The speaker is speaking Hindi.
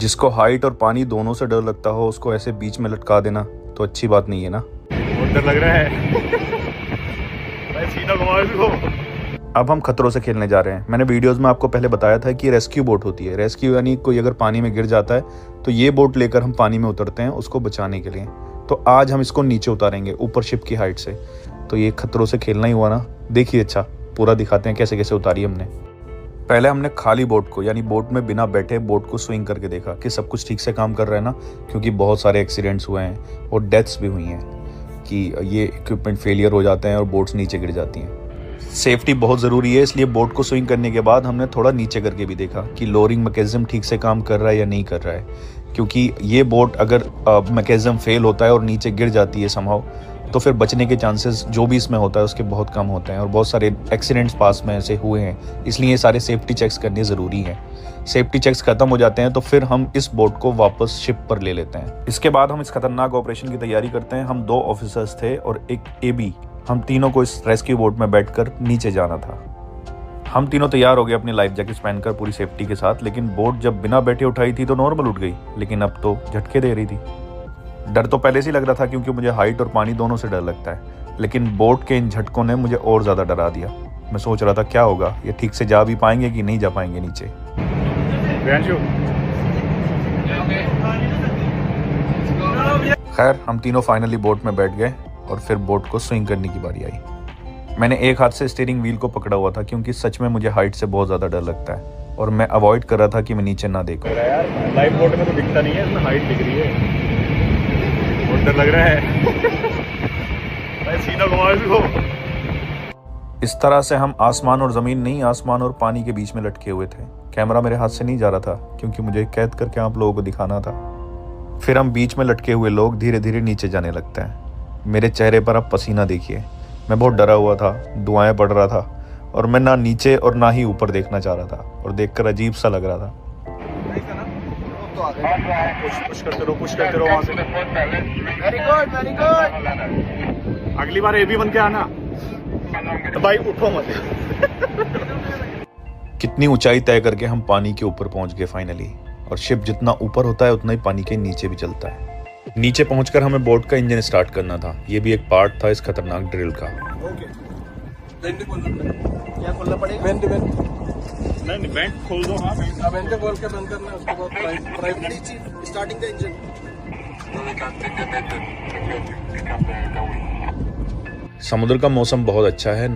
जिसको हाइट और पानी दोनों से डर लगता हो उसको ऐसे बीच में लटका देना तो अच्छी बात नहीं है ना। बहुत डर लग रहा है। भाई सीधा घुमा इसको। अब हम खतरों से खेलने जा रहे हैं। मैंने वीडियोस में आपको पहले बताया था कि रेस्क्यू बोट होती है। रेस्क्यू यानी कोई अगर पानी में गिर जाता है तो ये बोट लेकर हम पानी में उतरते हैं उसको बचाने के लिए। तो आज हम इसको नीचे उतारेंगे ऊपर शिप की हाइट से। तो ये खतरों से खेलना ही हुआ ना। देखिए अच्छा पूरा दिखाते हैं कैसे कैसे उतारी हमने। पहले हमने खाली बोट को यानी बोट में बिना बैठे बोट को स्विंग करके देखा कि सब कुछ ठीक से काम कर रहा है ना, क्योंकि बहुत सारे एक्सीडेंट्स हुए हैं और डेथ्स भी हुई हैं कि ये इक्विपमेंट फेलियर हो जाते हैं और बोट्स नीचे गिर जाती हैं। सेफ्टी बहुत ज़रूरी है, इसलिए बोट को स्विंग करने के बाद हमने थोड़ा नीचे करके भी देखा कि लोअरिंग मैकेनिज्म ठीक से काम कर रहा है या नहीं कर रहा है, क्योंकि ये बोट अगर मैकेनिज्म फेल होता है और नीचे गिर जाती है समहाउ तो फिर बचने के चांसेस जो भी इसमें होता है उसके बहुत कम होते हैं और बहुत सारे एक्सीडेंट्स पास में ऐसे हुए हैं। इसलिए ये सारे सेफ्टी चेक्स करने ज़रूरी हैं। सेफ्टी चेक्स खत्म हो जाते हैं तो फिर हम इस बोट को वापस शिप पर ले लेते हैं। इसके बाद हम इस खतरनाक ऑपरेशन की तैयारी करते हैं। हम 2 ऑफिसर्स थे और एक AB। हम तीनों को इस रेस्क्यू बोट में बैठकर नीचे जाना था। हम तीनों तैयार हो गए अपनी लाइफ जैकेट्स पहनकर पूरी सेफ्टी के साथ, लेकिन बोट जब बिना बैठे उठाई थी तो नॉर्मल उठ गई, लेकिन अब तो झटके दे रही थी। डर तो पहले से ही लग रहा था क्योंकि मुझे हाइट और पानी दोनों से डर लगता है, लेकिन बोट के इन झटकों ने मुझे और ज़्यादा डरा दिया। मैं सोच रहा था क्या होगा, ये ठीक से जा भी पाएंगे कि नहीं जा पाएंगे नीचे। खैर हम तीनों फाइनली बोट में बैठ गए और फिर बोट को स्विंग करने की बारी आई। मैंने एक हाथ से स्टीयरिंग व्हील को पकड़ा हुआ था क्योंकि सच में मुझे हाइट से बहुत ज़्यादा डर लगता है और मैं अवॉइड कर रहा था कि मैं नीचे ना देखूं। यार लाइफ बोट में तो दिखता नहीं है, इसमें हाइट दिख रही है। बहुत डर लग रहा है। भाई सीधा घुमा इसको। इस तरह से हम आसमान और ज़मीन नहीं, आसमान और पानी के बीच में लटके हुए थे। कैमरा मेरे हाथ से नहीं जा रहा था क्योंकि मुझे कैद करके आप लोगों को दिखाना था। फिर हम बीच में लटके हुए लोग धीरे धीरे नीचे जाने लगते हैं। मेरे चेहरे पर आप पसीना देखिए। मैं बहुत डरा हुआ था, दुआएं पढ़ रहा था और मैं ना नीचे और ना ही ऊपर देखना चाह रहा था और देखकर अजीब सा लग रहा था। पुश करते रहो वहाँ से। Very good. अगली बार AB बन के आना। तो भाई उठो मत। कितनी ऊंचाई तय करके हम पानी के ऊपर पहुंच गए फाइनली, और शिप जितना ऊपर होता है उतना ही पानी के नीचे भी चलता है। नीचे पहुंचकर हमें बोट का इंजन स्टार्ट करना था। ये भी एक पार्ट था इस खतरनाक ड्रिल का। क्या खोलना पड़ेगा? नहीं वेंट खोल दो। हाँ वेंट खोल के बंद करना है, उसके बाद प्राइमरी स्टार्टिंग का इंजन। समुद्र का मौसम बहुत अच्छा है।